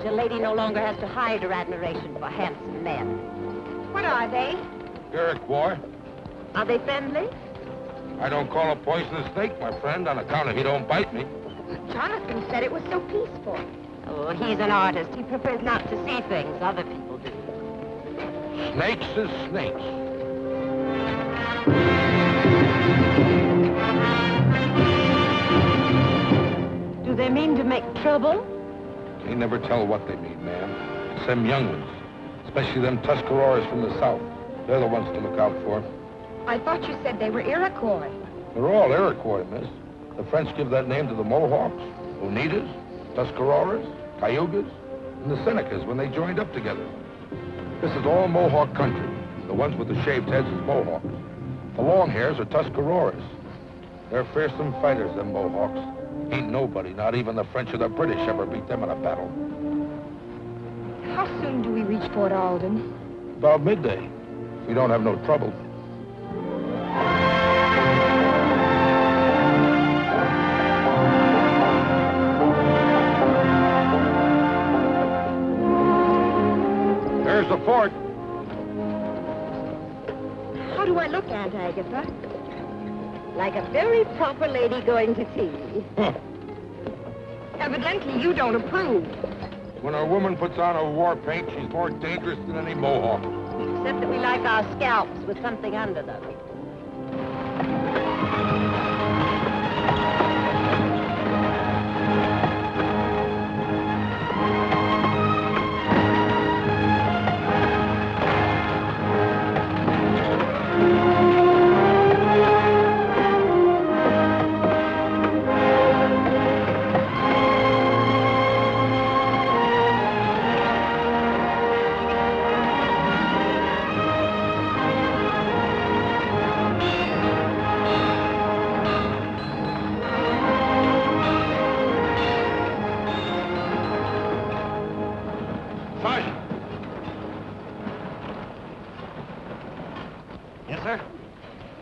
A lady no longer has to hide her admiration for handsome men. What are they? Eric, boy. Are they friendly? I don't call a poisonous snake, my friend, on account of he don't bite me. Jonathan said it was so peaceful. Oh, he's an artist. He prefers not to see things other people do. Snakes is snakes. Do they mean to make trouble? Can't never tell what they mean, ma'am. It's them young ones, especially them Tuscaroras from the south. They're the ones to look out for. I thought you said they were Iroquois. They're all Iroquois, miss. The French give that name to the Mohawks, Oneidas, Tuscaroras, Cayugas, and the Senecas when they joined up together. This is all Mohawk country. The ones with the shaved heads is Mohawks. The long hairs are Tuscaroras. They're fearsome fighters, them Mohawks. Ain't nobody, not even the French or the British, ever beat them in a battle. How soon do we reach Fort Alden? About midday, if we don't have no trouble. There's the fort. How do I look, Aunt Agatha? Like a very proper lady going to tea. Huh. Evidently, you don't approve. When a woman puts on her war paint, she's more dangerous than any Mohawk. Except that we like our scalps with something under them.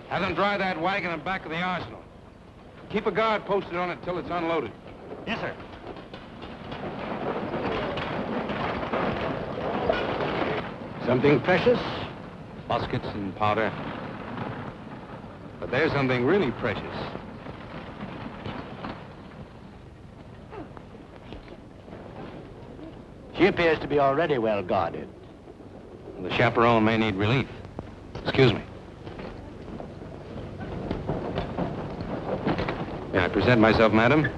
Have them dry that wagon in back of the arsenal. Keep a guard posted on it till it's unloaded. Yes, sir. Something precious? Muskets and powder. But there's something really precious. She appears to be already well guarded. The chaperone may need relief. Excuse me. May I present myself, madam?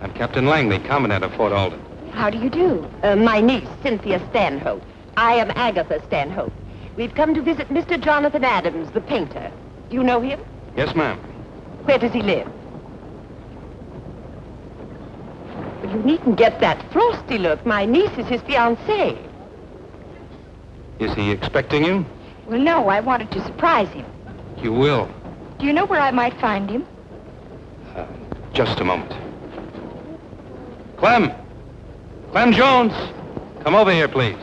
I'm Captain Langley, Commandant of Fort Alden. How do you do? My niece, Cynthia Stanhope. I am Agatha Stanhope. We've come to visit Mr. Jonathan Adams, the painter. Do you know him? Yes, ma'am. Where does he live? Well, you needn't get that frosty look. My niece is his fiancée. Is he expecting you? Well, no, I wanted to surprise him. You will. Do you know where I might find him? Just a moment. Clem! Clem Jones! Come over here, please.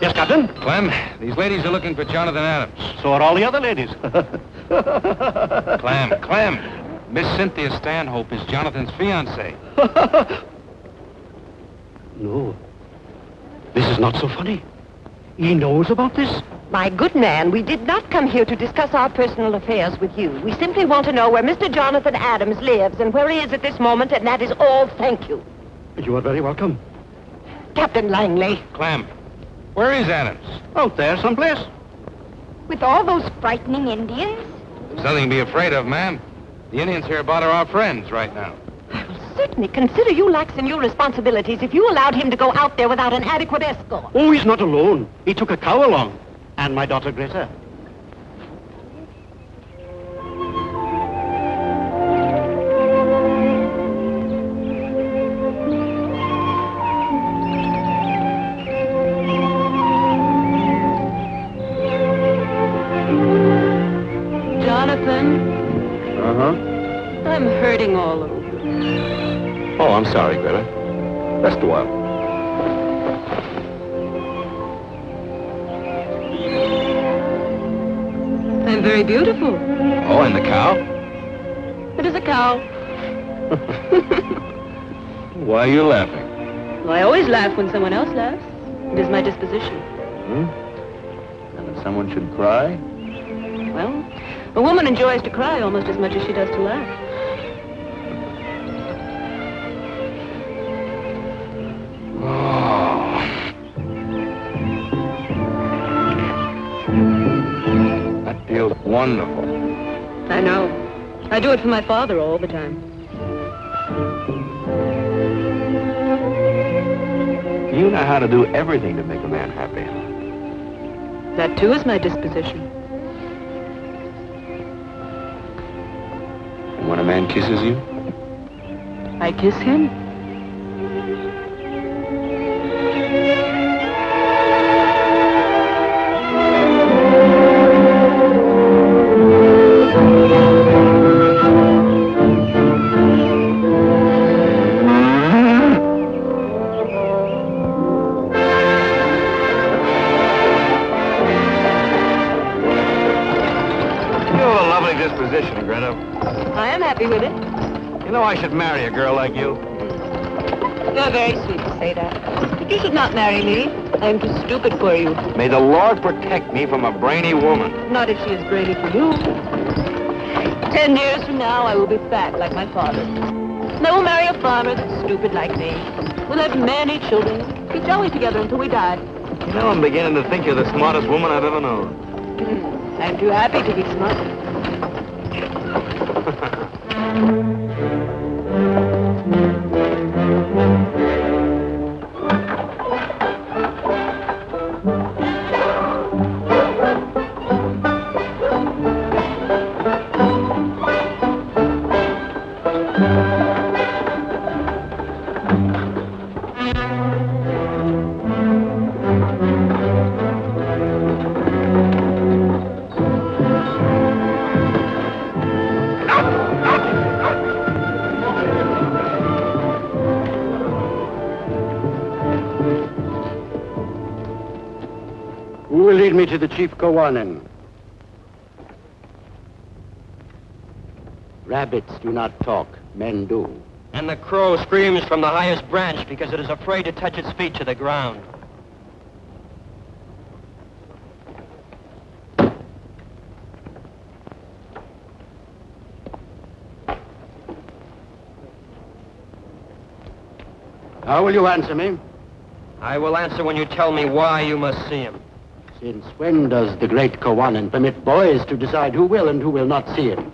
Yes, Captain? Clem, these ladies are looking for Jonathan Adams. So are all the other ladies. Clem! Miss Cynthia Stanhope is Jonathan's fiancée. No. This is not so funny. He knows about this? My good man, we did not come here to discuss our personal affairs with you. We simply want to know where Mr. Jonathan Adams lives and where he is at this moment, and that is all. Thank you. You are very welcome. Captain Langley. Clem, where is Adams? Out there someplace. With all those frightening Indians? There's nothing to be afraid of, ma'am. The Indians hereabout are our friends right now. I will certainly consider you lax in your responsibilities if you allowed him to go out there without an adequate escort. Oh, he's not alone. He took a cow along. And my daughter, Greta. Jonathan? Uh-huh. I'm hurting all over. Oh, I'm sorry, Greta. Rest a while. I'm very beautiful. Oh, and the cow? It is a cow. Why are you laughing? Well, I always laugh when someone else laughs. It is my disposition. And if someone should cry? Well, a woman enjoys to cry almost as much as she does to laugh. Oh. That feels wonderful. I know. I do it for my father all the time. You know how to do everything to make a man happy. That, too, is my disposition. And when a man kisses you? I kiss him. Disposition, Greta. I am happy with it. You know I should marry a girl like you. You're very sweet to say that. But you should not marry me. I am too stupid for you. May the Lord protect me from a brainy woman. Not if she is brainy for you. 10 years from now, I will be fat like my father. And I will marry a farmer that's stupid like me. We'll have many children. Be jolly together until we die. You know, I'm beginning to think you're the smartest woman I've ever known. I'm too happy to be smart. Who will lead me to the Chief Kawanin? Rabbits do not talk, men do. And the crow screams from the highest branch because it is afraid to touch its feet to the ground. How will you answer me? I will answer when you tell me why you must see him. Since when does the great Kawanin permit boys to decide who will and who will not see him?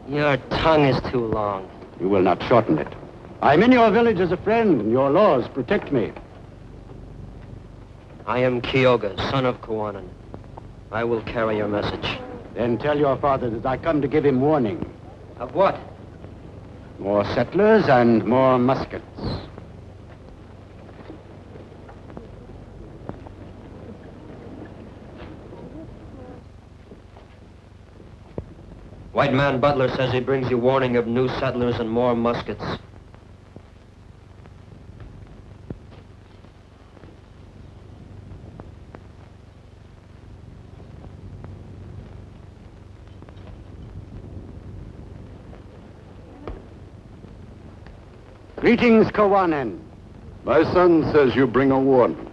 Your tongue is too long. You will not shorten it. I'm in your village as a friend, and your laws protect me. I am Kyoga, son of Kawanin. I will carry your message. Then tell your father that I come to give him warning. Of what? More settlers and more muskets. White man Butler says he brings you warning of new settlers and more muskets. Greetings, Kawanin. My son says you bring a warning.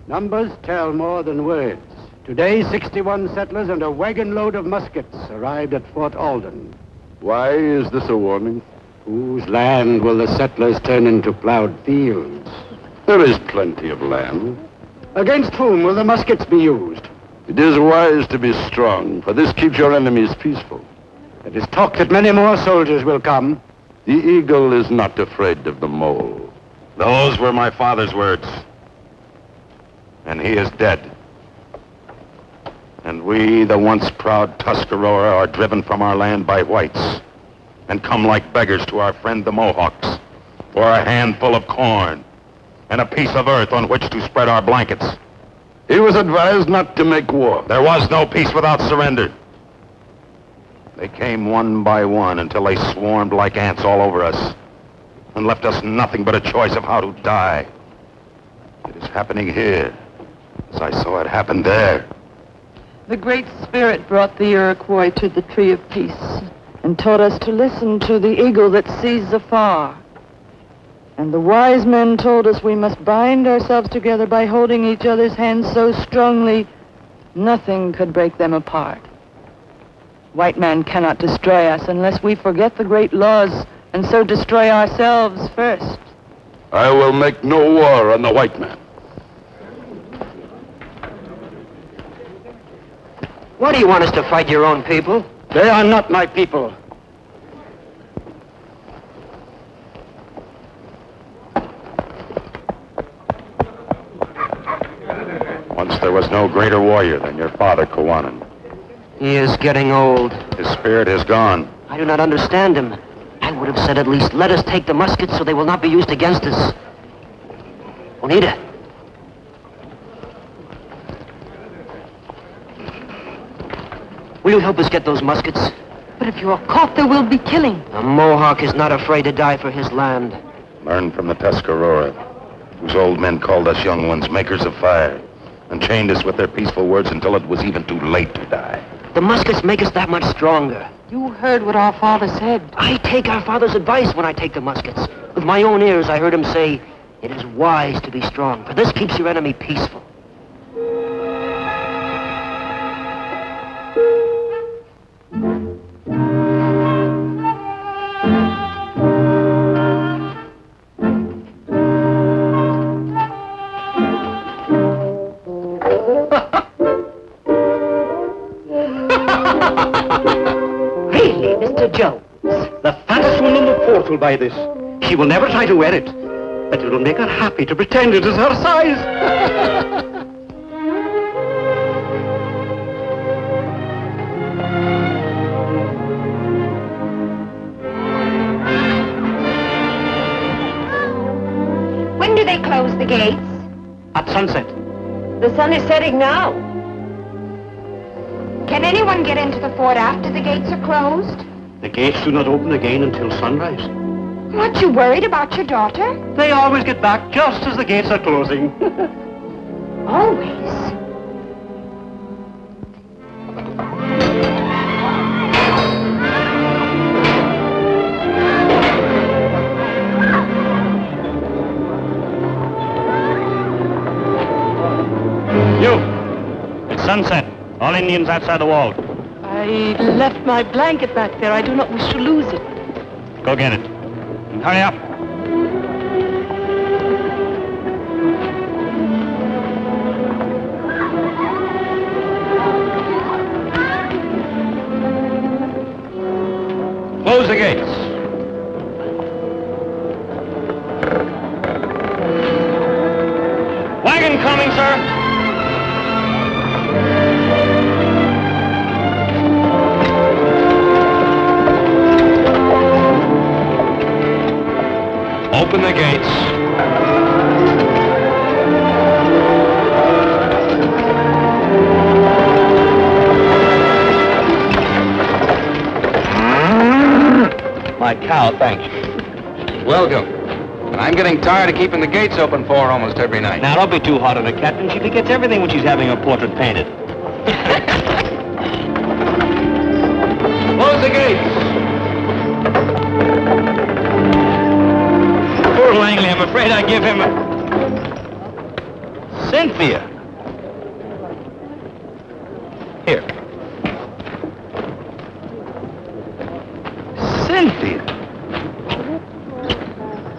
Numbers tell more than words. Today, 61 settlers and a wagon load of muskets arrived at Fort Alden. Why is this a warning? Whose land will the settlers turn into plowed fields? There is plenty of land. Against whom will the muskets be used? It is wise to be strong, for this keeps your enemies peaceful. It is talk that many more soldiers will come. The eagle is not afraid of the mole. Those were my father's words. And he is dead. And we, the once proud Tuscarora, are driven from our land by whites and come like beggars to our friend the Mohawks for a handful of corn and a piece of earth on which to spread our blankets. He was advised not to make war. There was no peace without surrender. They came one by one until they swarmed like ants all over us and left us nothing but a choice of how to die. It is happening here, as I saw it happen there. The Great Spirit brought the Iroquois to the Tree of Peace and taught us to listen to the eagle that sees afar. And the wise men told us we must bind ourselves together by holding each other's hands so strongly, nothing could break them apart. White man cannot destroy us unless we forget the great laws and so destroy ourselves first. I will make no war on the white man. Why do you want us to fight your own people? They are not my people. Once there was no greater warrior than your father, Kawanan. He is getting old. His spirit is gone. I do not understand him. I would have said at least, let us take the muskets so they will not be used against us. Onita. Will you help us get those muskets? But if you are caught, there will be killing. A Mohawk is not afraid to die for his land. Learn from the Tuscarora, whose old men called us young ones makers of fire, and chained us with their peaceful words until it was even too late to die. The muskets make us that much stronger. You heard what our father said. I take our father's advice when I take the muskets. With my own ears, I heard him say, it is wise to be strong, for this keeps your enemy peaceful. Really, Mr. Jones? The fattest one in the port will buy this. She will never try to wear it, but it will make her happy to pretend it is her size. When do they close the gates? At sunset. The sun is setting now. Can anyone get into the fort after the gates are closed? The gates do not open again until sunrise. Aren't you worried about your daughter? They always get back just as the gates are closing. Always. You! It's sunset. All Indians outside the wall. I left my blanket back there. I do not wish to lose it. Go get it. And hurry up. Close the gates. Wagon coming, sir. Open the gates. My cow, thank you. Welcome. And I'm getting tired of keeping the gates open for her almost every night. Now, don't be too hard on her, Captain. She forgets everything when she's having her portrait painted. Close the gates. Poor Langley, I'm afraid I give him a... Cynthia. Here. Cynthia.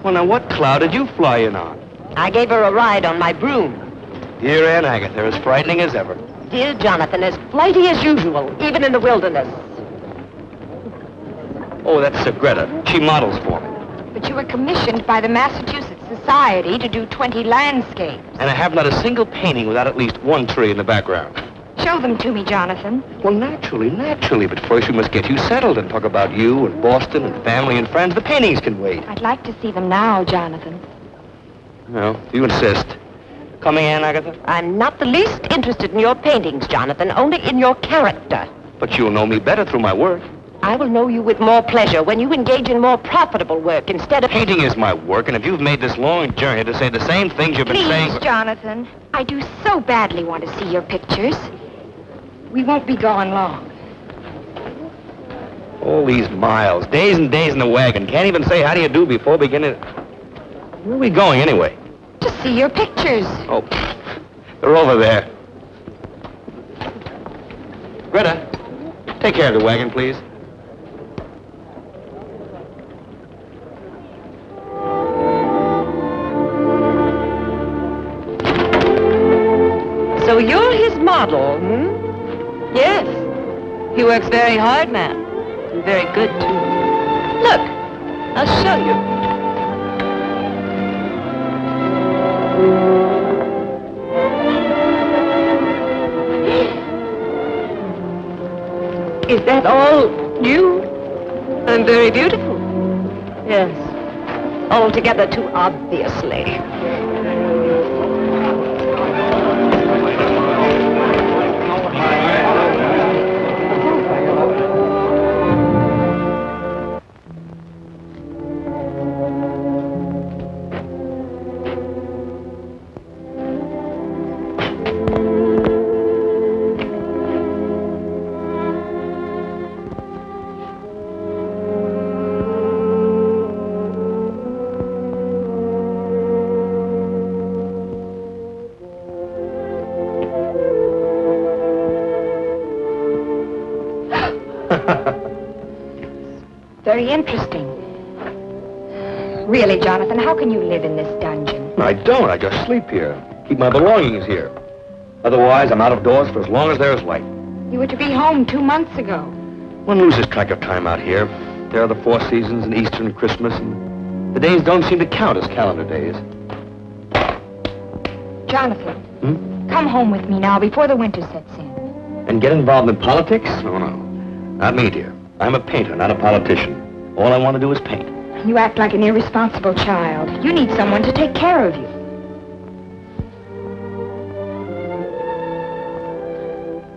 Well, now, what cloud did you fly in on? I gave her a ride on my broom. Dear Aunt Agatha, as frightening as ever. Dear Jonathan, as flighty as usual, even in the wilderness. Oh, that's Greta. She models for me. But you were commissioned by the Massachusetts Society to do 20 landscapes. And I have not a single painting without at least one tree in the background. Show them to me, Jonathan. Well, naturally, but first we must get you settled and talk about you and Boston and family and friends. The paintings can wait. I'd like to see them now, Jonathan. Well, if you insist. Coming in, Agatha? I'm not the least interested in your paintings, Jonathan, only in your character. But you'll know me better through my work. I will know you with more pleasure when you engage in more profitable work instead of... Painting is my work, and if you've made this long journey to say the same things you've been saying... Please, Jonathan. I do so badly want to see your pictures. We won't be gone long. All these miles, days and days in the wagon. Can't even say how do you do before beginning... Where are we going, anyway? To see your pictures. Oh, they're over there. Rita, take care of the wagon, please. So you're his model, hmm? Yes. He works very hard, ma'am. And very good, too. Look, I'll show you. Is that all you? I'm very beautiful. Yes. Altogether too obviously. Very interesting. Really, Jonathan, how can you live in this dungeon? I don't. I just sleep here. Keep my belongings here. Otherwise, I'm out of doors for as long as there is light. You were to be home 2 months ago. One loses track of time out here. There are the 4 seasons and Easter and Christmas, and the days don't seem to count as calendar days. Jonathan, come home with me now before the winter sets in. And get involved in politics? Oh, no. Not me, dear. I'm a painter, not a politician. All I want to do is paint. You act like an irresponsible child. You need someone to take care of you.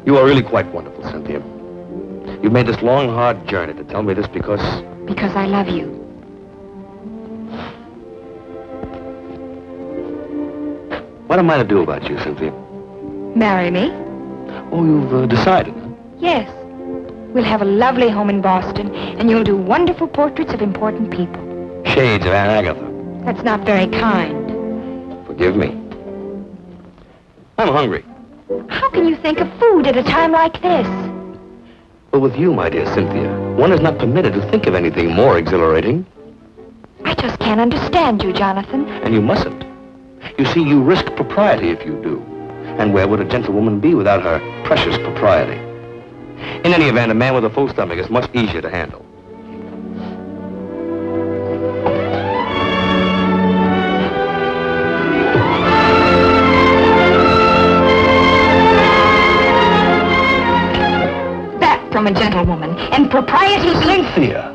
You are really quite wonderful, Cynthia. You've made this long, hard journey to tell me this because... Because I love you. What am I to do about you, Cynthia? Marry me? Oh, you've decided, huh? Yes. We'll have a lovely home in Boston, and you'll do wonderful portraits of important people. Shades of Aunt Agatha. That's not very kind. Forgive me. I'm hungry. How can you think of food at a time like this? But with you, my dear Cynthia, one is not permitted to think of anything more exhilarating. I just can't understand you, Jonathan. And you mustn't. You see, you risk propriety if you do. And where would a gentlewoman be without her precious propriety? In any event, a man with a full stomach is much easier to handle. That from a gentlewoman. And propriety... Cynthia!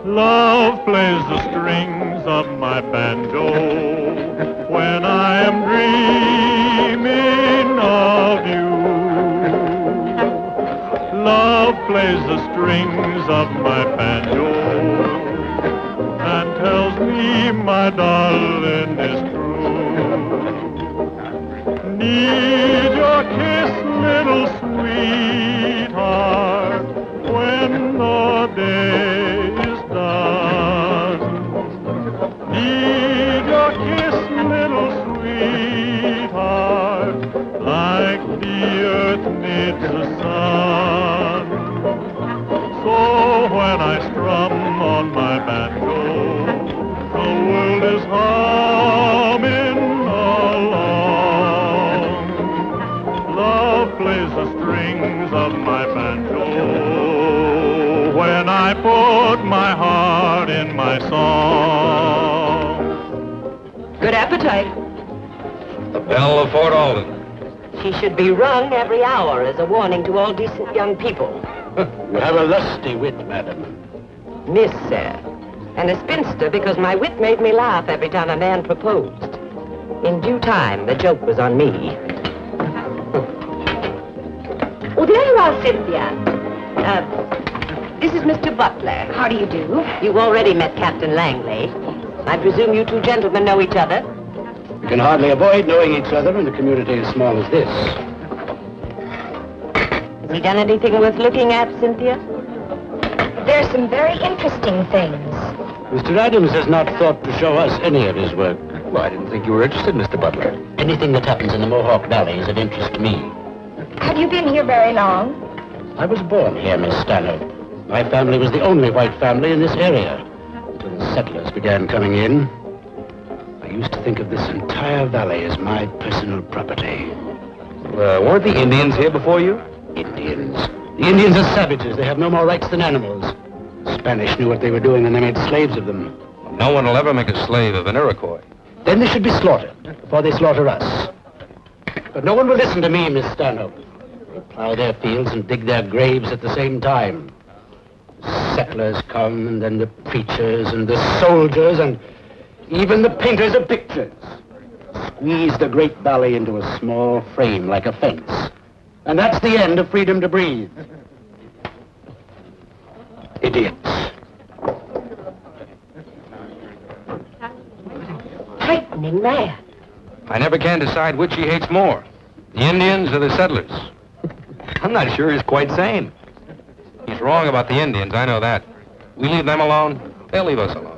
Love plays the strings of my banjo when I am dreaming of you. Love plays the strings of my banjo and tells me my darling is true. Need your kiss, little sweetheart, when the day is done. Need your kiss, little sweetheart, like the earth needs the sun. So when I strum on my banjo, the world is humming along. Love plays the strings my song. Good appetite. The bell of Fort Alden. She should be rung every hour as a warning to all decent young people. You have a lusty wit, madam. Miss, sir. And a spinster because my wit made me laugh every time a man proposed. In due time, the joke was on me. Oh, there you are, Cynthia. This is Mr. Butler. How do you do? You've already met Captain Langley. I presume you two gentlemen know each other? We can hardly avoid knowing each other in a community as small as this. Has he done anything worth looking at, Cynthia? There's some very interesting things. Mr. Adams has not thought to show us any of his work. Well, I didn't think you were interested, Mr. Butler. Anything that happens in the Mohawk Valley is of interest to me. Have you been here very long? I was born here, Miss Stanhope. My family was the only white family in this area until the settlers began coming in. I used to think of this entire valley as my personal property. Weren't the Indians here before you? Indians. The Indians are savages. They have no more rights than animals. The Spanish knew what they were doing and they made slaves of them. No one will ever make a slave of an Iroquois. Then they should be slaughtered before they slaughter us. But no one will listen to me, Miss Stanhope. They plow their fields and dig their graves at the same time. Settlers come, and then the preachers and the soldiers and even the painters of pictures squeeze the great valley into a small frame like a fence. And that's the end of freedom to breathe. Idiots. Frightening man. I never can decide which he hates more, the Indians or the settlers. I'm not sure he's quite sane. He's wrong about the Indians, I know that. We leave them alone, they'll leave us alone.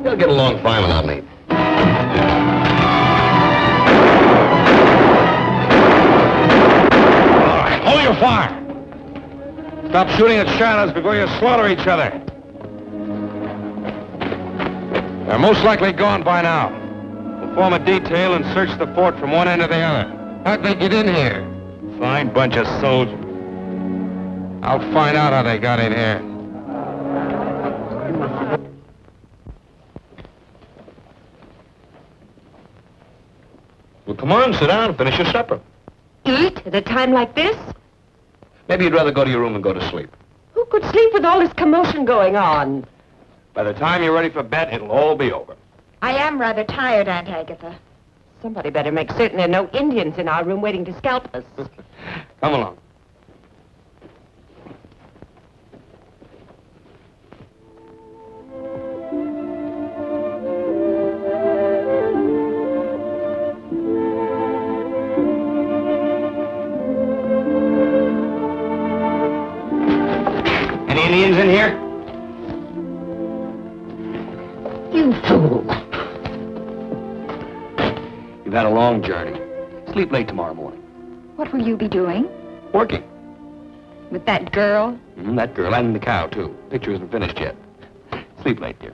They'll get along fine without me. All right, hold your fire. Stop shooting at shadows before you slaughter each other. They're most likely gone by now. We'll form a detail and search the fort from one end to the other. How'd they get in here? Fine bunch of soldiers. I'll find out how they got in here. Well, come on, sit down and finish your supper. Eat at a time like this? Maybe you'd rather go to your room and go to sleep. Who could sleep with all this commotion going on? By the time you're ready for bed, it'll all be over. I am rather tired, Aunt Agatha. Somebody better make certain there are no Indians in our room waiting to scalp us. Come along. Any Indians in here? You fool. You've had a long journey. Sleep late tomorrow morning. What will you be doing? Working. With that girl? That girl and the cow, too. Picture isn't finished yet. Sleep late, dear.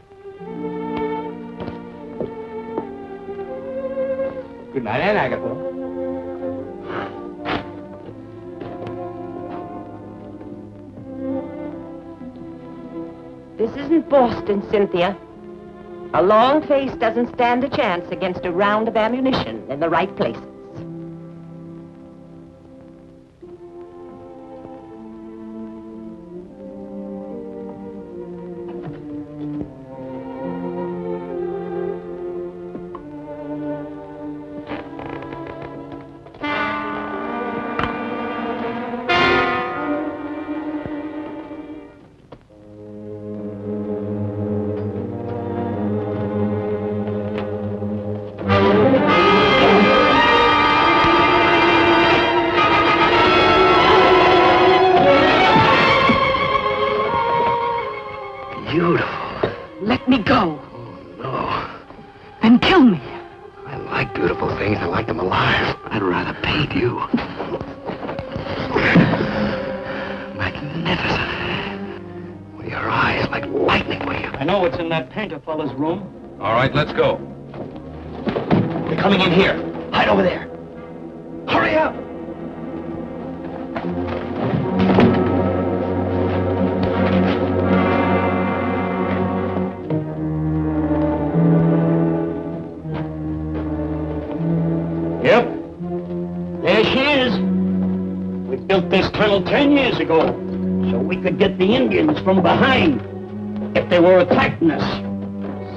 Good night, Aunt Agatha. This isn't Boston, Cynthia. A long face doesn't stand a chance against a round of ammunition in the right places. Fella's room. All right, let's go. They're coming in here. Hide over there. Hurry up! Yep. There she is. We built this tunnel 10 years ago so we could get the Indians from behind if they were attacking us.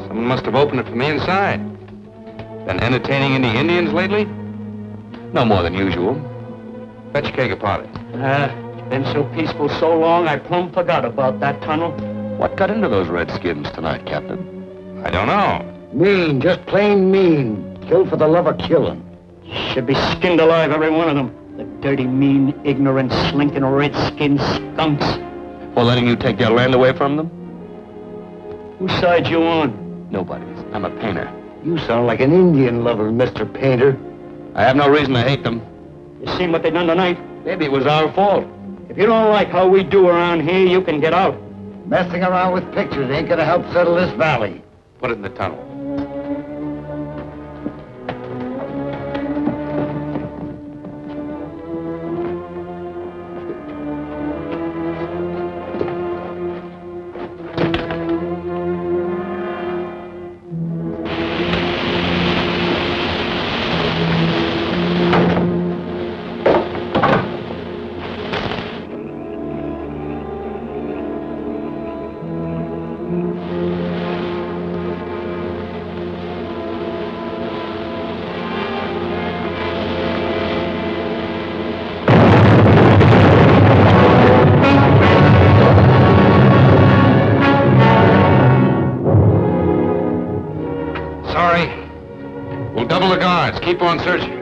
Someone must have opened it from the inside. Been entertaining any Indians lately? No more than usual. Fetch a keg of powder. It's been so peaceful so long, I plumb forgot about that tunnel. What got into those redskins tonight, Captain? I don't know. Mean, just plain mean. Kill for the love of killing. Should be skinned alive, every one of them. The dirty, mean, ignorant, slinking redskin skunks. For letting you take their land away from them? Whose side you on? Nobody's. I'm a painter. You sound like an Indian lover, Mr. Painter. I have no reason to hate them. You seen what they done tonight? Maybe it was our fault. If you don't like how we do around here, you can get out. Messing around with pictures ain't gonna help settle this valley. Put it in the tunnel. Keep on searching.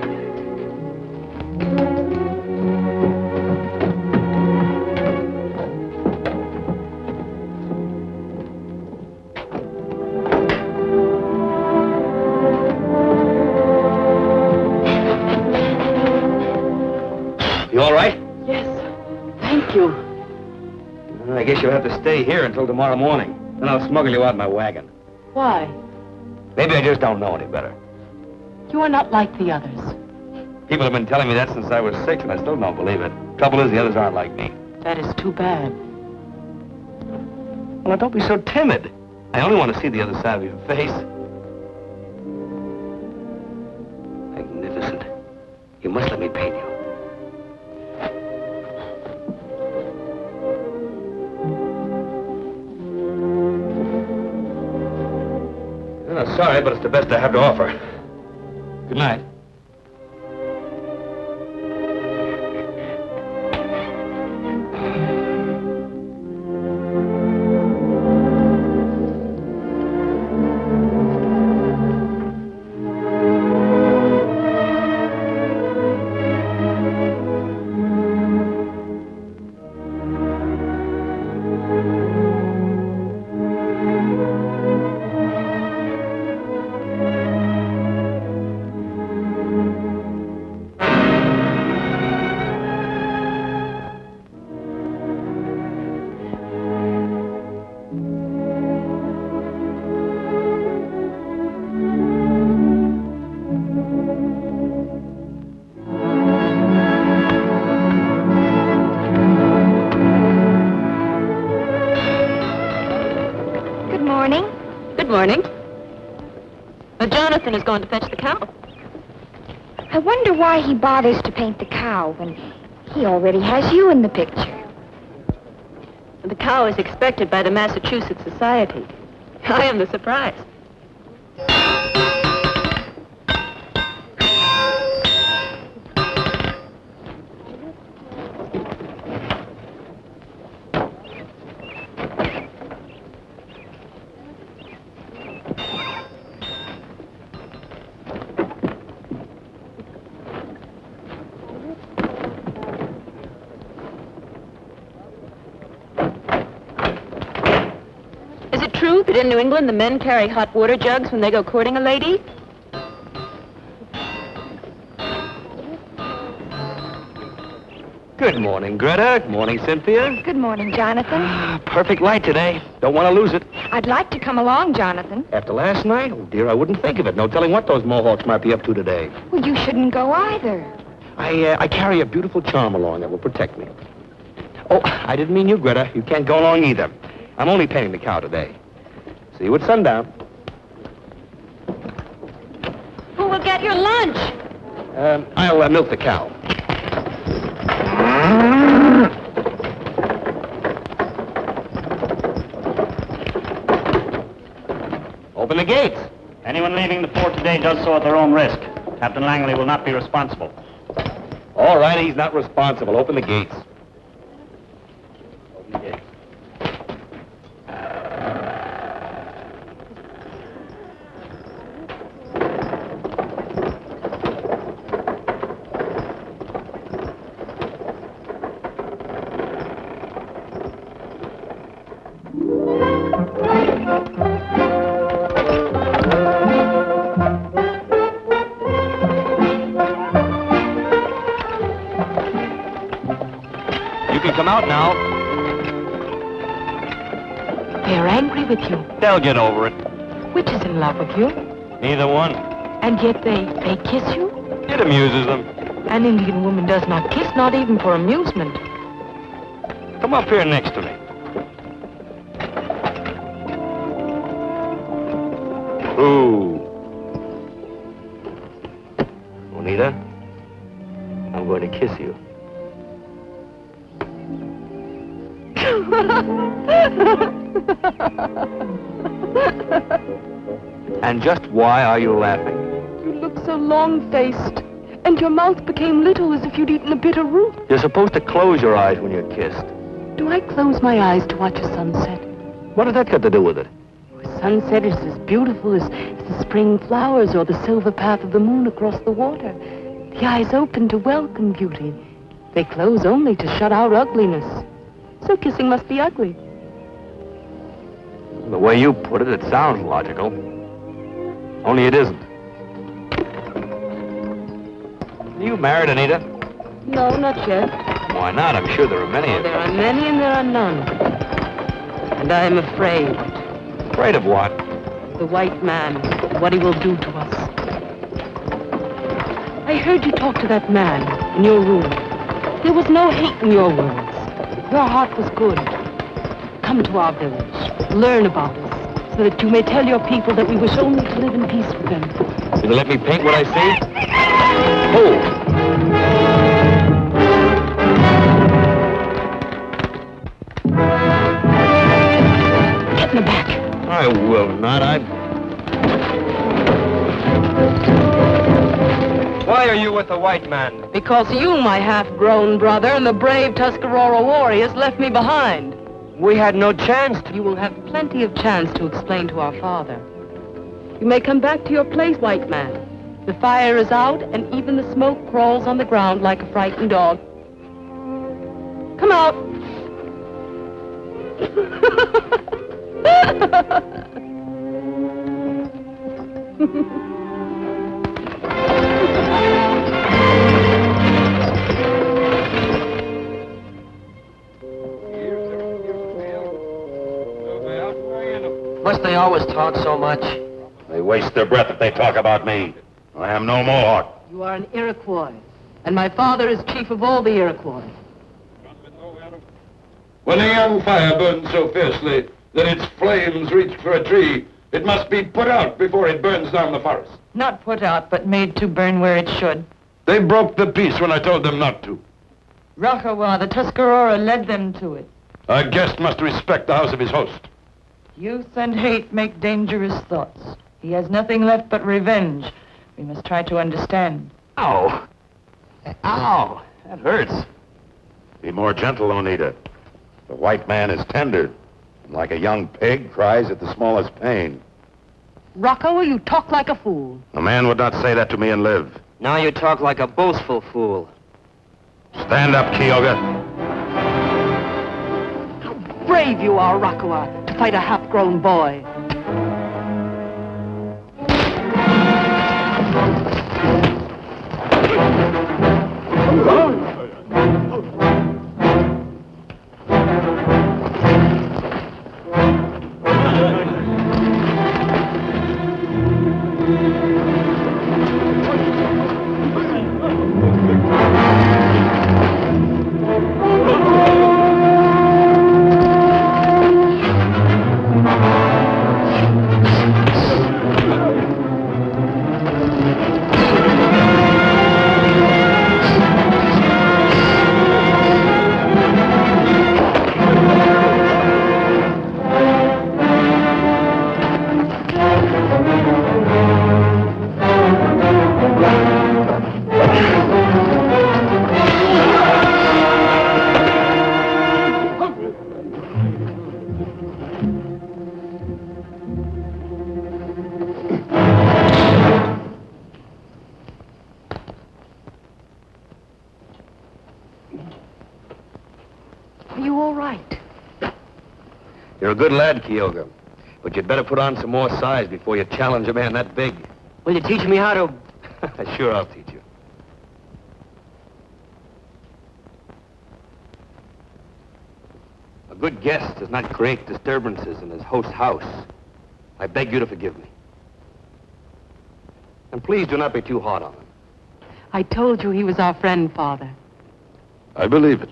You all right? Yes. Thank you. Well, I guess you'll have to stay here until tomorrow morning. Then I'll smuggle you out in my wagon. Why? Maybe I just don't know any better. You are not like the others. People have been telling me that since I was 6, and I still don't believe it. Trouble is, the others aren't like me. That is too bad. Well, now, don't be so timid. I only want to see the other side of your face. Magnificent. You must let me paint you. I'm sorry, but it's the best I have to offer. Good night. morning. Jonathan is going to fetch the cow. I wonder why he bothers to paint the cow when he already has you in the picture. The cow is expected by the Massachusetts Society. I am the surprise. Is it true that in New England the men carry hot water jugs when they go courting a lady? Good morning, Greta. Good morning, Cynthia. Good morning, Jonathan. Perfect light today. Don't want to lose it. I'd like to come along, Jonathan. After last night? Oh, dear, I wouldn't think of it. No telling what those Mohawks might be up to today. Well, you shouldn't go either. I carry a beautiful charm along that will protect me. Oh, I didn't mean you, Greta. You can't go along either. I'm only painting the cow today. See you at sundown. Who will get your lunch? I'll milk the cow. Open the gates. Anyone leaving the fort today does so at their own risk. Captain Langley will not be responsible. All right, he's not responsible. Open the gates. Open the gates. You can come out now. They're angry with you. They'll get over it. Which is in love with you? Neither one. And yet they kiss you? It amuses them. An Indian woman does not kiss, not even for amusement. Come up here next to me. Ooh. Juanita, I'm going to kiss you. And just why are you laughing? You look so long-faced, and your mouth became little as if you'd eaten a bitter root. You're supposed to close your eyes when you're kissed. Do I close my eyes to watch a sunset? What has that got to do with it? A sunset is as beautiful as the spring flowers or the silver path of the moon across the water. The eyes open to welcome beauty. They close only to shut out ugliness. So kissing must be ugly. The way you put it, it sounds logical. Only it isn't. Are you married, Anita? No, not yet. Why not? I'm sure there are many of There them. are many and there are none. And I am afraid. Afraid of what? The white man, what he will do to us. I heard you talk to that man in your room. There was no hate in your words. Your heart was good. Come to our village. Learn about us, so that you may tell your people that we wish only to live in peace with them. Will you let me paint what I see? Oh! Get in the back. I will not. Why are you with the white man? Because you, my half-grown brother, and the brave Tuscarora warriors left me behind. We had no chance to... You will have plenty of chance to explain to our father. You may come back to your place, white man. The fire is out, and even the smoke crawls on the ground like a frightened dog. Come out. Must they always talk so much? They waste their breath if they talk about me. I am no Mohawk. You are an Iroquois, and my father is chief of all the Iroquois. When a young fire burns so fiercely that its flames reach for a tree, It must be put out before it burns down the forest. Not put out, but made to burn where it should. They broke the peace when I told them not to. Rockawa, the Tuscarora, led them to it. A guest must respect the house of his host. Youth and hate make dangerous thoughts. He has nothing left but revenge. We must try to understand. Ow! Ow! That hurts. Be more gentle, Oneida. The white man is tender, and like a young pig, cries at the smallest pain. Rocco, you talk like a fool. A man would not say that to me and live. Now you talk like a boastful fool. Stand up, Kyoga. How brave you are, Rocco, to fight a half-grown boy. You're a good lad, Kyoga. But you'd better put on some more size before you challenge a man that big. Will you teach me how to... Sure, I'll teach you. A good guest does not create disturbances in his host's house. I beg you to forgive me. And please do not be too hard on him. I told you he was our friend, Father. I believe it.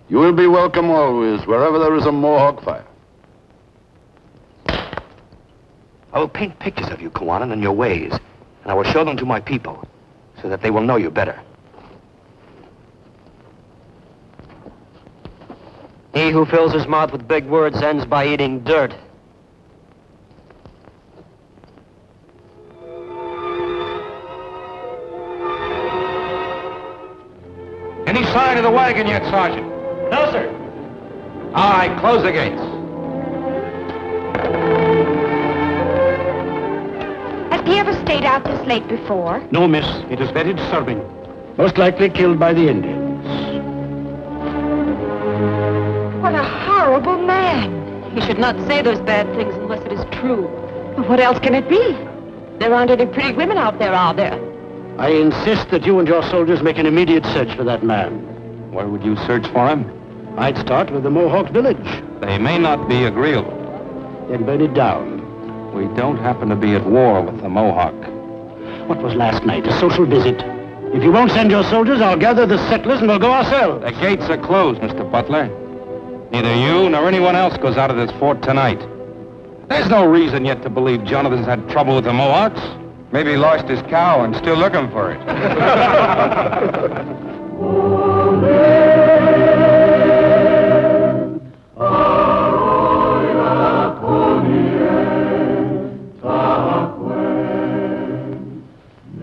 You will be welcome always, wherever there is a Mohawk fire. I will paint pictures of you, Kawanan, and your ways, and I will show them to my people, so that they will know you better. He who fills his mouth with big words ends by eating dirt. Any sign of the wagon yet, Sergeant? No, sir. All right, close the gates. Has he ever stayed out this late before? No, miss. It is very disturbing. Most likely killed by the Indians. What a horrible man. He should not say those bad things unless it is true. Well, what else can it be? There aren't any pretty women out there, are there? I insist that you and your soldiers make an immediate search for that man. Where would you search for him? I'd start with the Mohawk village. They may not be agreeable. Then burn it down. We don't happen to be at war with the Mohawk. What was last night? A social visit? If you won't send your soldiers, I'll gather the settlers and we'll go ourselves. The gates are closed, Mr. Butler. Neither you nor anyone else goes out of this fort tonight. There's no reason yet to believe Jonathan's had trouble with the Mohawks. Maybe he lost his cow and still looking for it.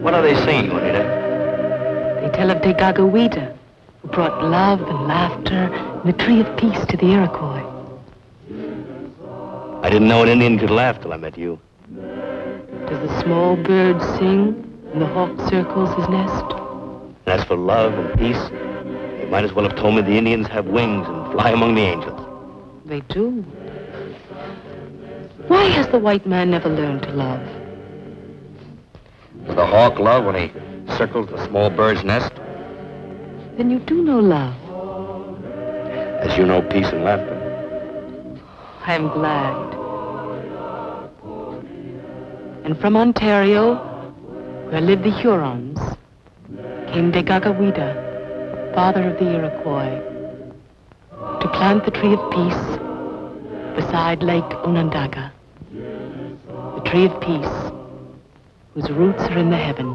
What are they saying, Juanita? They tell of Degagawita, who brought love and laughter and the tree of peace to the Iroquois. I didn't know an Indian could laugh till I met you. Does the small bird sing and the hawk circles his nest? And as for love and peace, you might as well have told me the Indians have wings and fly among the angels. They do. Why has the white man never learned to love? Does the hawk love when he circles the small bird's nest? Then you do know love. As you know peace and laughter. I am glad. And from Ontario, where lived the Hurons, came Degagawita, father of the Iroquois, to plant the tree of peace beside Lake Onondaga, the tree of peace, whose roots are in the heaven.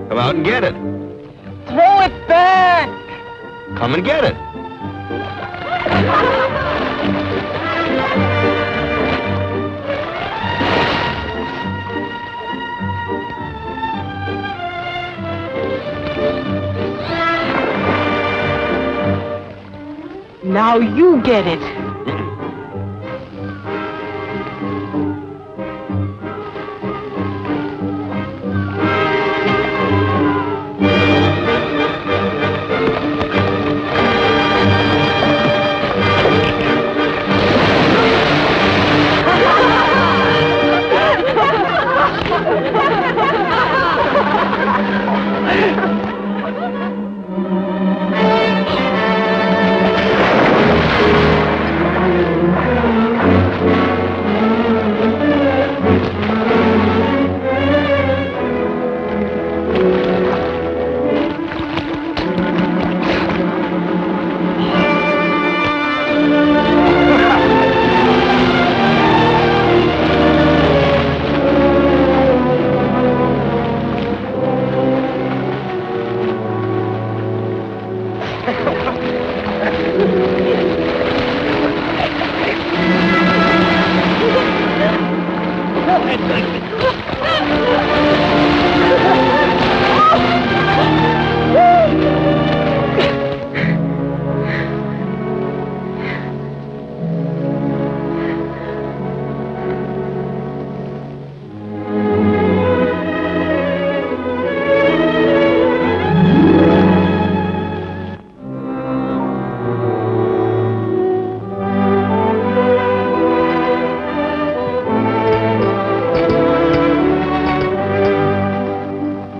Come out and get it. Throw it back! Come and get it. Now you get it.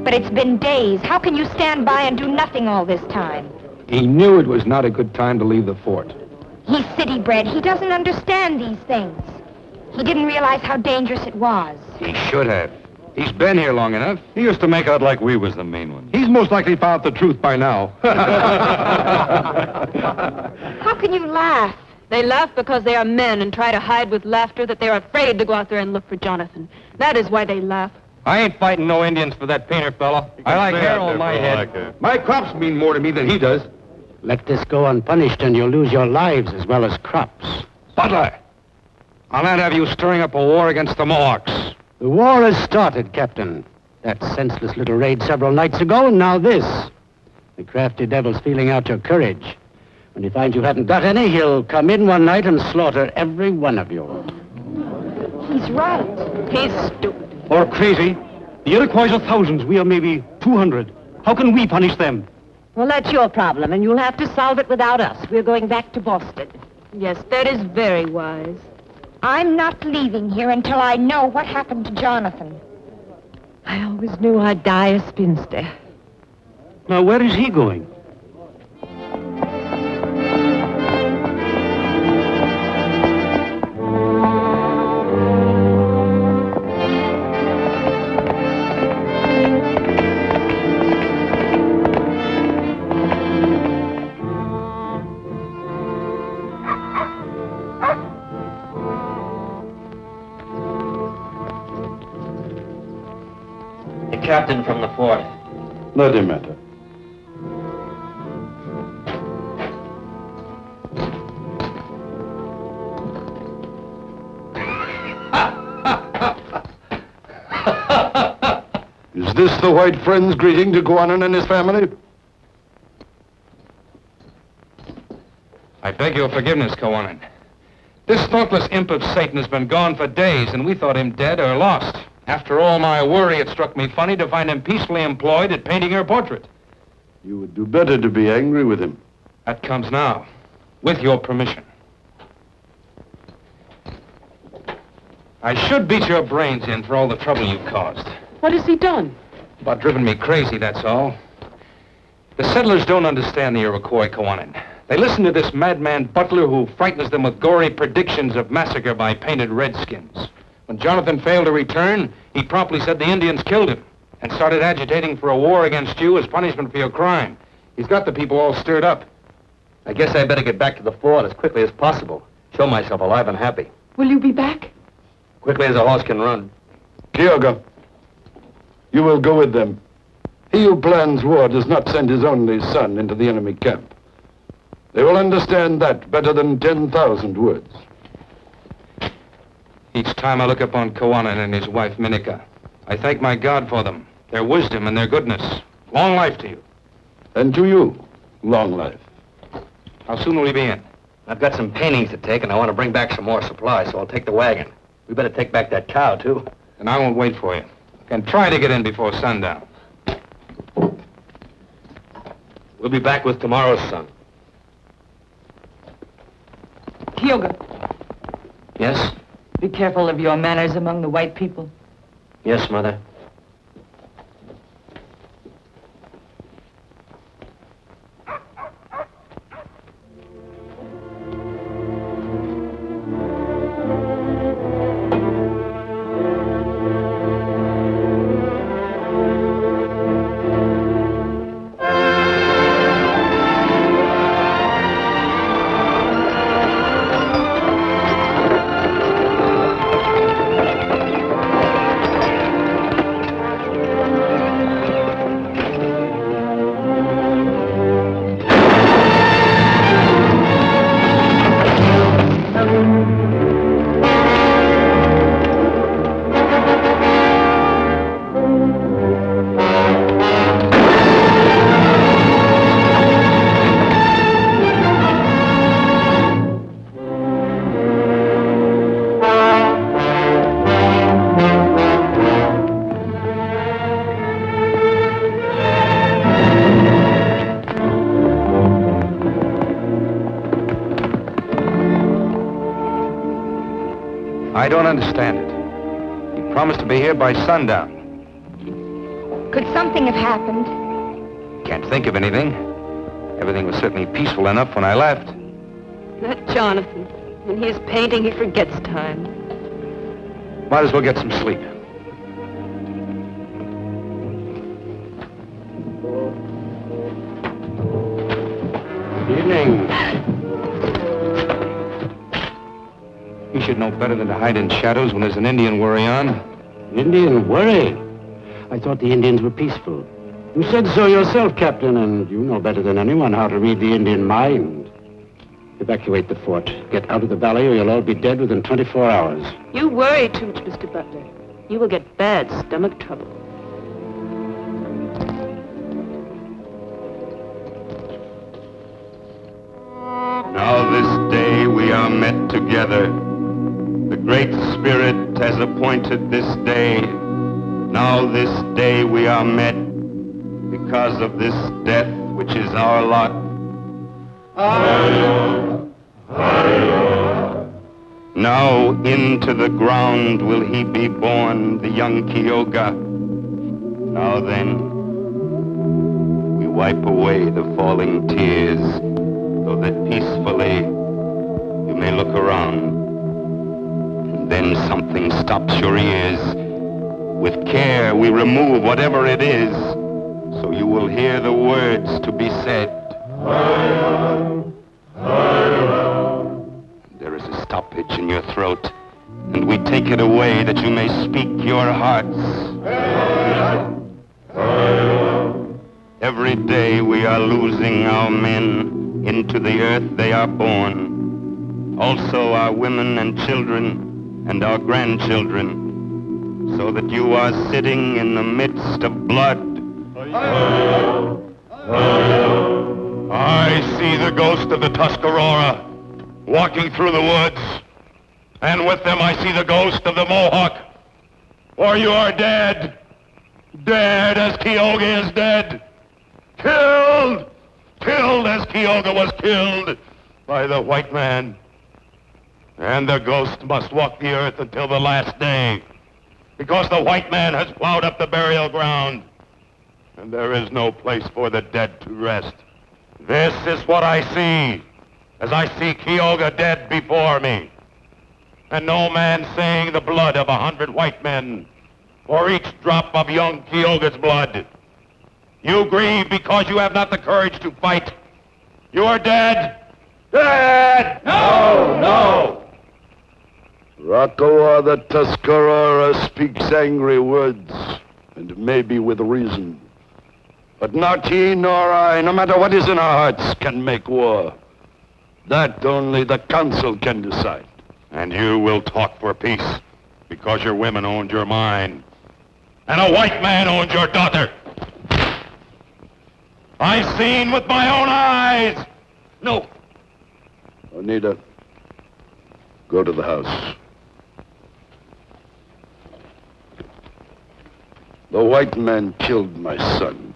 It's been days. How can you stand by and do nothing all this time? He knew it was not a good time to leave the fort. He's city-bred. He doesn't understand these things. He didn't realize how dangerous it was. He should have. He's been here long enough. He used to make out like we was the mean ones. He's most likely found out the truth by now. How can you laugh? They laugh because they are men and try to hide with laughter that they're afraid to go out there and look for Jonathan. That is why they laugh. I ain't fighting no Indians for that painter fella. I like hair on my head. My crops mean more to me than he does. Let this go unpunished and you'll lose your lives as well as crops. Butler, I'll not have you stirring up a war against the Mohawks. The war has started, Captain. That senseless little raid several nights ago, and now this. The crafty devil's feeling out your courage. When he finds you haven't got any, he'll come in one night and slaughter every one of you. He's right. He's stupid. Or crazy. The Iroquois are thousands. We are maybe 200. How can we punish them? Well, that's your problem, and you'll have to solve it without us. We're going back to Boston. Yes, that is very wise. I'm not leaving here until I know what happened to Jonathan. I always knew I'd die a spinster. Now, where is he going? Captain from the fort. Let him enter. this the White Friend's greeting to Guanan and his family? I beg your forgiveness, Kowanan. This thoughtless imp of Satan has been gone for days, and we thought him dead or lost. After all my worry, it struck me funny to find him peacefully employed at painting your portrait. You would do better to be angry with him. That comes now, with your permission. I should beat your brains in for all the trouble you've caused. What has he done? About driven me crazy, that's all. The settlers don't understand the Iroquois, Kowanan. They listen to this madman butler who frightens them with gory predictions of massacre by painted redskins. When Jonathan failed to return, he promptly said the Indians killed him and started agitating for a war against you as punishment for your crime. He's got the people all stirred up. I guess I better get back to the fort as quickly as possible. Show myself alive and happy. Will you be back? Quickly as a horse can run. Kyoga, you will go with them. He who plans war does not send his only son into the enemy camp. They will understand that better than 10,000 words. Each time I look upon Kowanan and his wife, Minika, I thank my God for them, their wisdom and their goodness. Long life to you. And to you, long life. How soon will he be in? I've got some paintings to take, and I want to bring back some more supplies, so I'll take the wagon. We better take back that cow, too. And I won't wait for you. And try to get in before sundown. We'll be back with tomorrow's sun. Kyoga, Yes? be careful of your manners among the white people. Yes, Mother. I don't understand it. You promised to be here by sundown. Could something have happened? Can't think of anything. Everything was certainly peaceful enough when I left. That Jonathan. When he is painting, he forgets time. Might as well get some sleep. Good evening. You should know better than to hide in shadows when there's an Indian worry on. Indian worry? I thought the Indians were peaceful. You said so yourself, Captain, and you know better than anyone how to read the Indian mind. Evacuate the fort. Get out of the valley or you'll all be dead within 24 hours. You worry too much, Mr. Butler. You will get bad stomach trouble. Now this day we are met together. The Great Spirit has appointed this day. Now this day we are met because of this death which is our lot. Now into the ground will he be born, the young Kyoga. Now then, we wipe away the falling tears, so that peacefully you may look around. And then something stops your ears. With care we remove whatever it is, so you will hear the words to be said. There is a stoppage in your throat, and we take it away that you may speak your hearts. Every day we are losing our men. Into the earth they are born. Also our women and children and our grandchildren. so that you are sitting in the midst of blood. I see the ghost of the Tuscarora walking through the woods, and with them I see the ghost of the Mohawk. For you are dead, dead as Kyoga is dead, killed as Kyoga was killed by the white man. And the ghost must walk the earth until the last day, because the white man has plowed up the burial ground, and there is no place for the dead to rest. This is what I see, as I see Kyoga dead before me, and no man saying the blood of 100 white men for each drop of young Kyoga's blood. You grieve because you have not the courage to fight. You are dead. Dead! No! Rakawa the Tuscarora speaks angry words, and maybe with reason. But not he nor I, no matter what is in our hearts, can make war. That only the council can decide. And you will talk for peace, because your women owned your mine, and a white man owned your daughter. I've seen with my own eyes. No. Oneida, go to the house. The white man killed my son.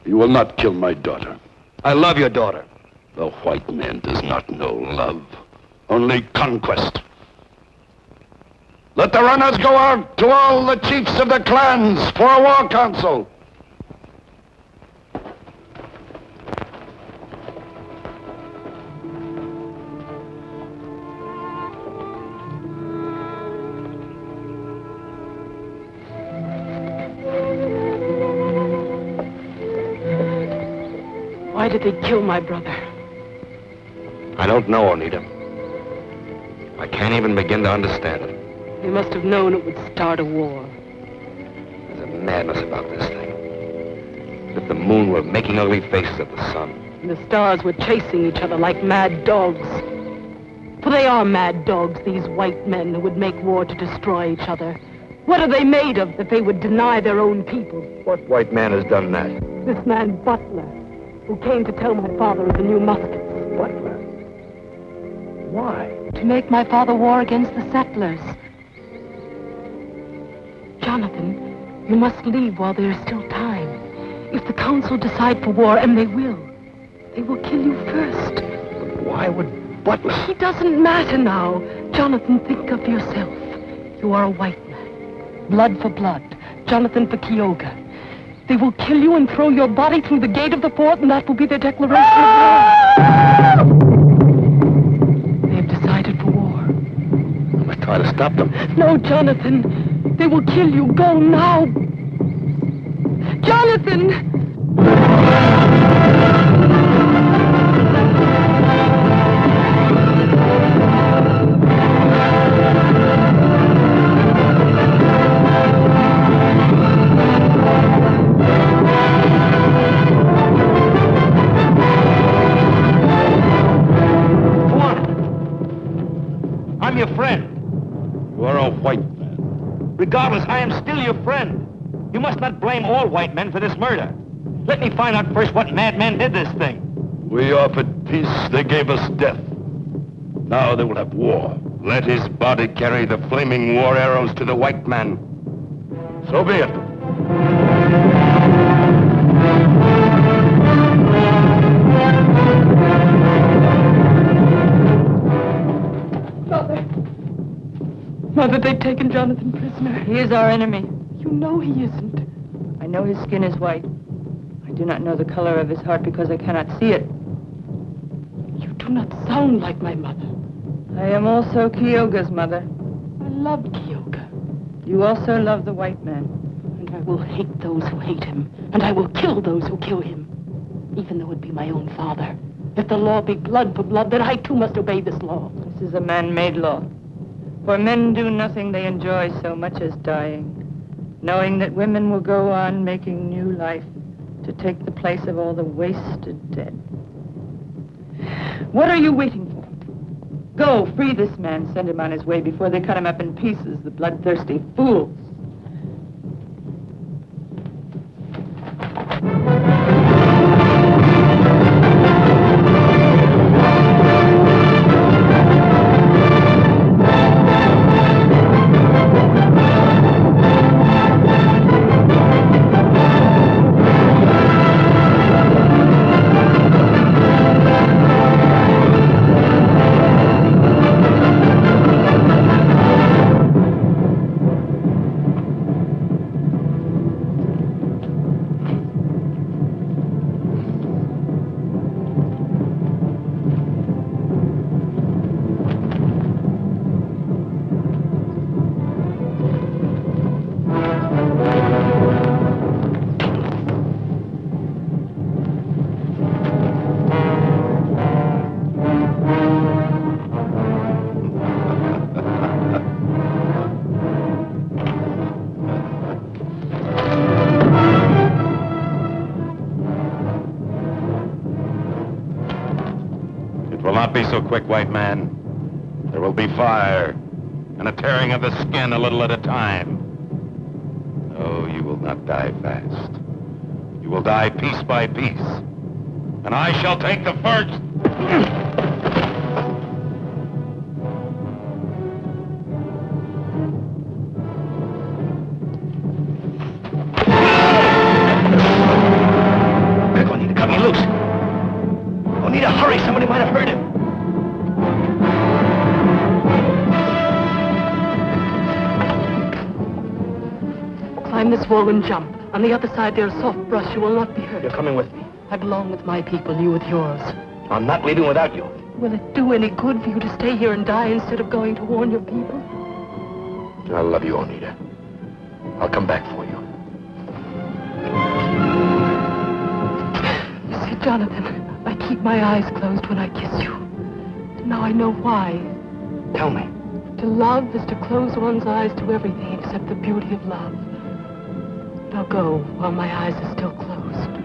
He will not kill my daughter. I love your daughter. The white man does not know love, only conquest. Let the runners go out to all the chiefs of the clans for a war council. Why did they kill my brother? I don't know, Oneida. I can't even begin to understand it. They must have known it would start a war. There's a madness about this thing. As if the moon were making ugly faces at the sun. And the stars were chasing each other like mad dogs. For they are mad dogs, these white men who would make war to destroy each other. What are they made of that they would deny their own people? What white man has done that? This man Butler, who came to tell my father of the new muskets. Butler? Why? To make my father war against the settlers. Jonathan, you must leave while there is still time. If the council decide for war, and they will kill you first. But why would Butler? It doesn't matter now. Jonathan, think of yourself. You are a white man. Blood for blood. Jonathan for Kyoga. They will kill you and throw your body through the gate of the fort, and that will be their declaration of war. They have decided for war. I must try to stop them. No, Jonathan. They will kill you. Go now. Jonathan! I'm your friend. You are a white man. Regardless, I am still your friend. You must not blame all white men for this murder. Let me find out first what madman did this thing. We offered peace, they gave us death. Now they will have war. Let his body carry the flaming war arrows to the white man. So be it. Mother, they've taken Jonathan prisoner. He is our enemy. You know he isn't. I know his skin is white. I do not know the color of his heart because I cannot see it. You do not sound like my mother. I am also Kyoga's mother. I love Kyoga. You also love the white man. And I will hate those who hate him. And I will kill those who kill him. Even though it be my own father. If the law be blood for blood, then I too must obey this law. This is a man-made law. For men do nothing they enjoy so much as dying, knowing that women will go on making new life to take the place of all the wasted dead. What are you waiting for? Go, free this man, send him on his way before they cut him up in pieces, the bloodthirsty fools. quick, white man. There will be fire and a tearing of the skin a little at a time. Oh, you will not die fast. You will die piece by piece. And I shall take the first. Quick, Oneida, cut me loose. Oneida, hurry, somebody might have heard him. Climb this wall and jump. On the other side, there's soft brush. You will not be hurt. You're coming with me. I belong with my people, you with yours. I'm not leaving without you. Will it do any good for you to stay here and die instead of going to warn your people? I love you, Oneida. I'll come back for you. You see, Jonathan, I keep my eyes closed when I kiss you. Now I know why. Tell me. To love is to close one's eyes to everything except the beauty of love. Now go while my eyes are still closed.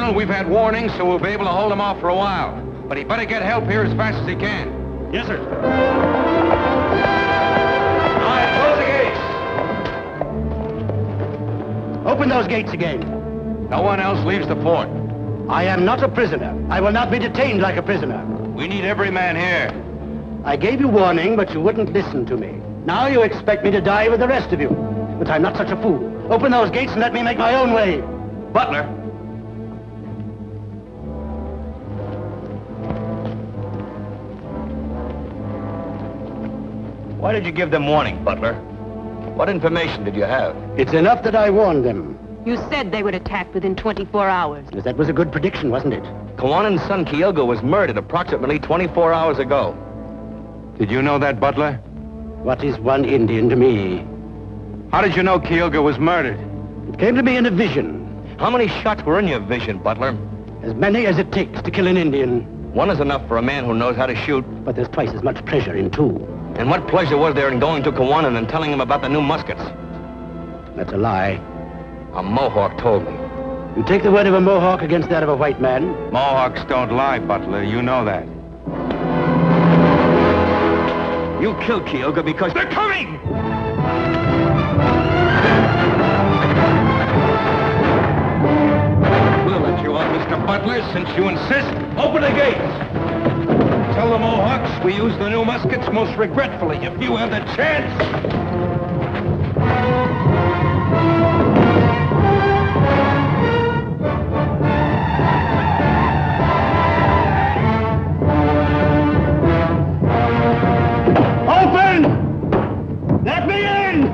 Colonel, we've had warnings, so we'll be able to hold him off for a while. But he better get help here as fast as he can. Yes, sir. All right, close the gates. Open those gates again. No one else leaves the fort. I am not a prisoner. I will not be detained like a prisoner. We need every man here. I gave you warning, but you wouldn't listen to me. Now you expect me to die with the rest of you. But I'm not such a fool. Open those gates and let me make my own way. Butler. Why did you give them warning, Butler? What information did you have? It's enough that I warned them. You said they would attack within 24 hours. That was a good prediction, wasn't it? Kawanan's son, Kyogo, was murdered approximately 24 hours ago. Did you know that, Butler? What is one Indian to me? How did you know Kyogo was murdered? It came to me in a vision. How many shots were in your vision, Butler? As many as it takes to kill an Indian. One is enough for a man who knows how to shoot. But there's twice as much pleasure in two. And what pleasure was there in going to Kawanan and telling him about the new muskets? That's a lie. A Mohawk told me. You take the word of a Mohawk against that of a white man? Mohawks don't lie, Butler. You know that. You killed Kyogo because... They're coming! We'll let you out, Mr. Butler, since you insist. Open the gates! Tell the Mohawks we use the new muskets most regretfully if you have the chance. Open! Let me in!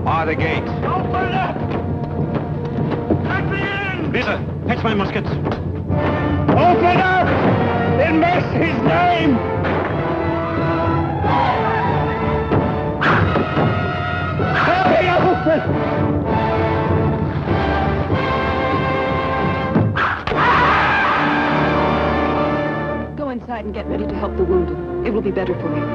Bar the gates. Open up! Let me in! Rita, fetch my muskets. Open up! In mercy's name! Hurry, open! Go inside and get ready to help the wounded. It will be better for you.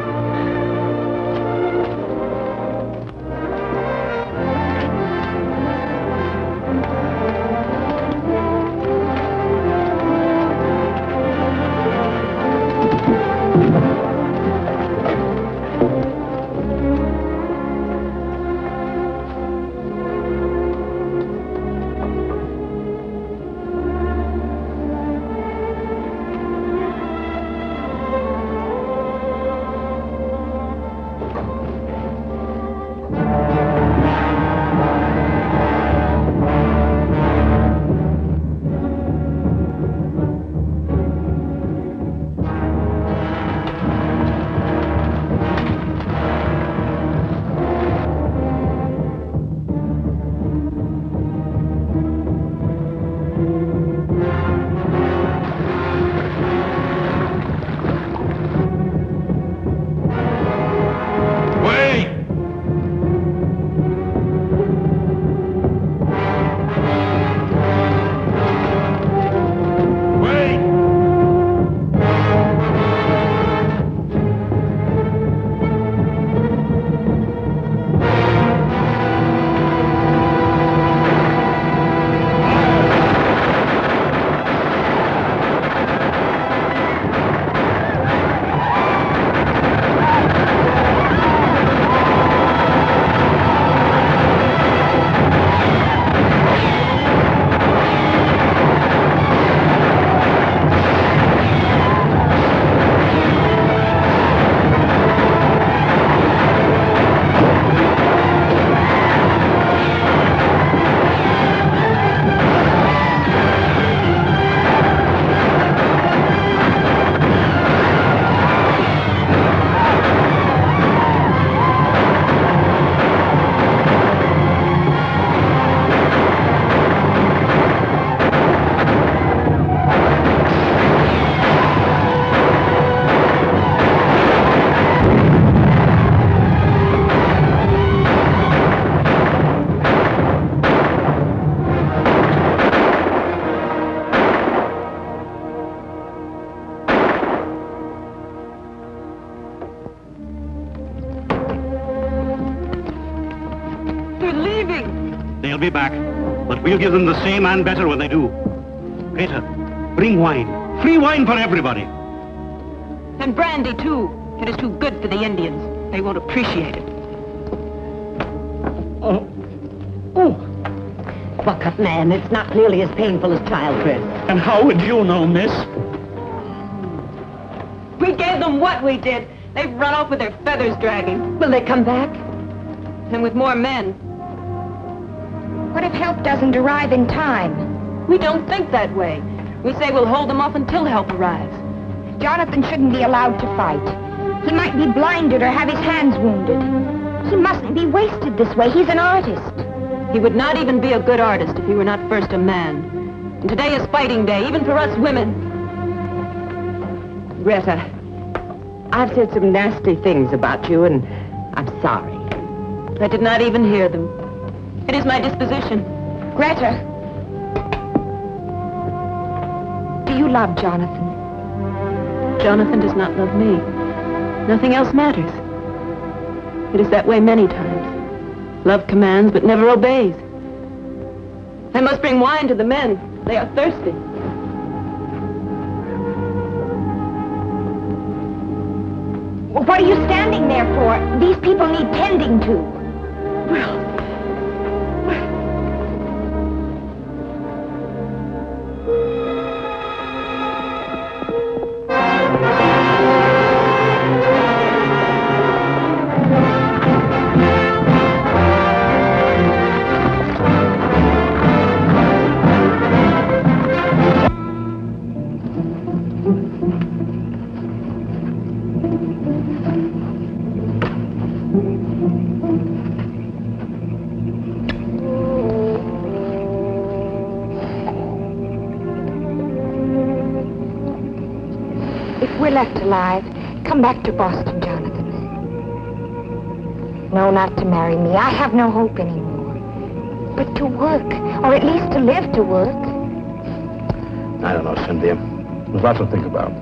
They'll be back. But we'll give them the same and better when they do. Rita, bring wine. Free wine for everybody. And brandy, too. It is too good for the Indians. They won't appreciate it. Oh. Buck up, man. It's not nearly as painful as childbirth. And how would you know, miss? We gave them what we did. They've run off with their feathers dragging. Will they come back? And with more men. What if help doesn't arrive in time? We don't think that way. We say we'll hold them off until help arrives. Jonathan shouldn't be allowed to fight. He might be blinded or have his hands wounded. He mustn't be wasted this way. He's an artist. He would not even be a good artist if he were not first a man. And today is fighting day, even for us women. Greta, I've said some nasty things about you, and I'm sorry. I did not even hear them. It is my disposition. Greta, do you love Jonathan? Jonathan does not love me. Nothing else matters. It is that way many times. Love commands, but never obeys. I must bring wine to the men. They are thirsty. Well, what are you standing there for? These people need tending to. Well... Left alive, come back to Boston, Jonathan. No, not to marry me. I have no hope anymore. But to work, or at least to live to work. I don't know, Cynthia. There's lots to think about.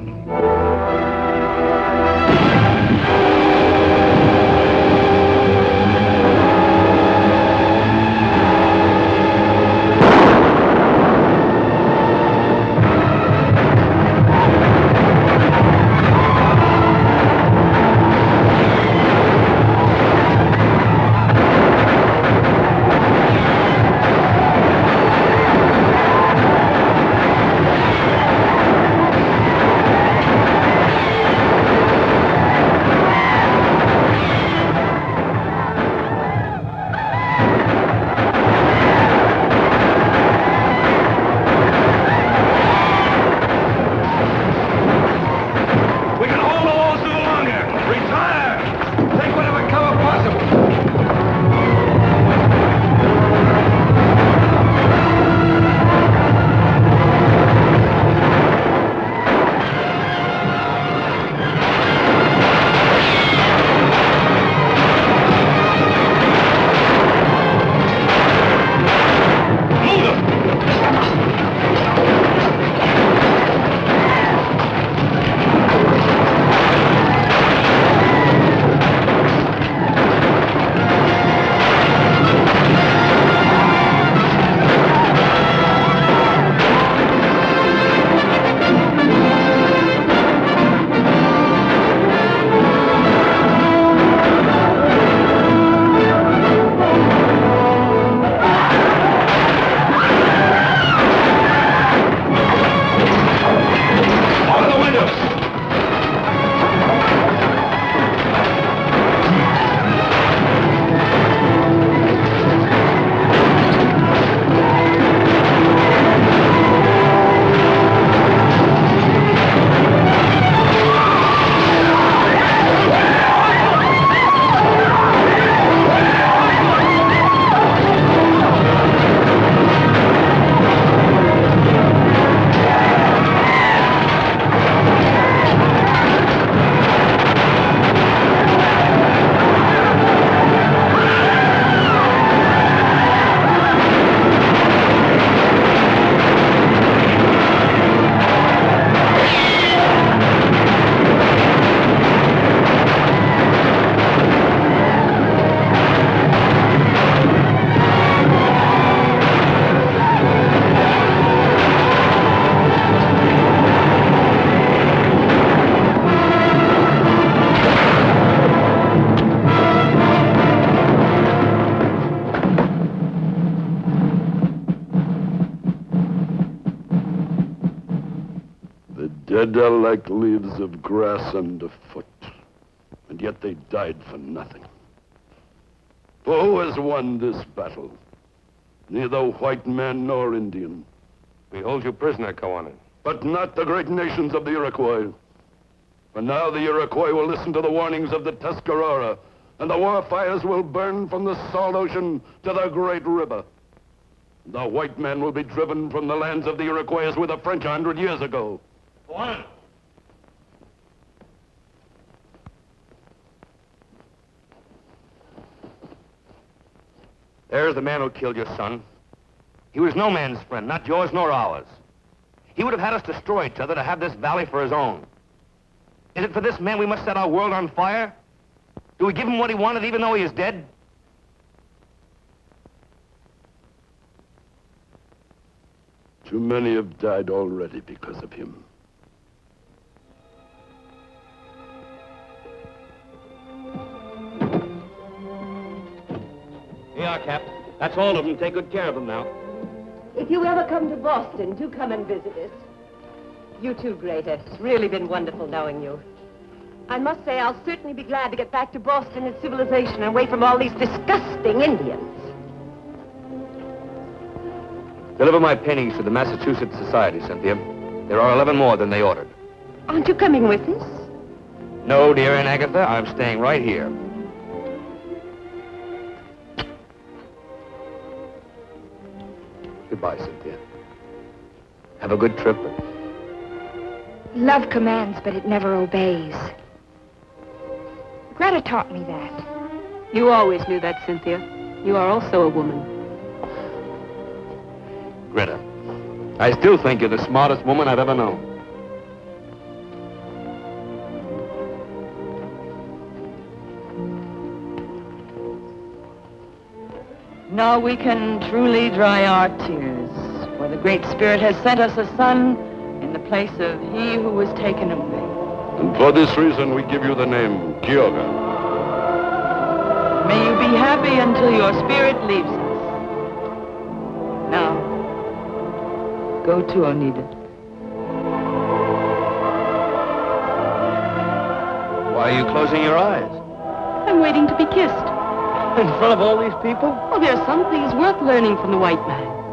Dead are like leaves of grass underfoot, and yet they died for nothing. For who has won this battle? Neither white man nor Indian. We hold you prisoner, Koanen. But not the great nations of the Iroquois. For now the Iroquois will listen to the warnings of the Tuscarora, and the war fires will burn from the salt ocean to the great river. The white man will be driven from the lands of the Iroquois as with the French 100 years ago. Koanen! There's the man who killed your son. He was no man's friend, not yours nor ours. He would have had us destroy each other to have this valley for his own. Is it for this man we must set our world on fire? Do we give him what he wanted even though he is dead? Too many have died already because of him. Here you are, Cap. That's all of them. Take good care of them now. If you ever come to Boston, do come and visit us. You too, Greta. It's really been wonderful knowing you. I must say, I'll certainly be glad to get back to Boston and civilization and away from all these disgusting Indians. Deliver my paintings to the Massachusetts Society, Cynthia. There are 11 more than they ordered. Aren't you coming with us? No, dear Aunt Agatha, I'm staying right here. Goodbye, Cynthia. Have a good trip. Love commands, but it never obeys. Greta taught me that. You always knew that, Cynthia. You are also a woman. Greta, I still think you're the smartest woman I've ever known. Now we can truly dry our tears, for the Great Spirit has sent us a son in the place of he who was taken away. And for this reason, we give you the name Kyoga. May you be happy until your spirit leaves us. Now, go to Oneida. Why are you closing your eyes? I'm waiting to be kissed. In front of all these people? Oh, there are some things worth learning from the white man.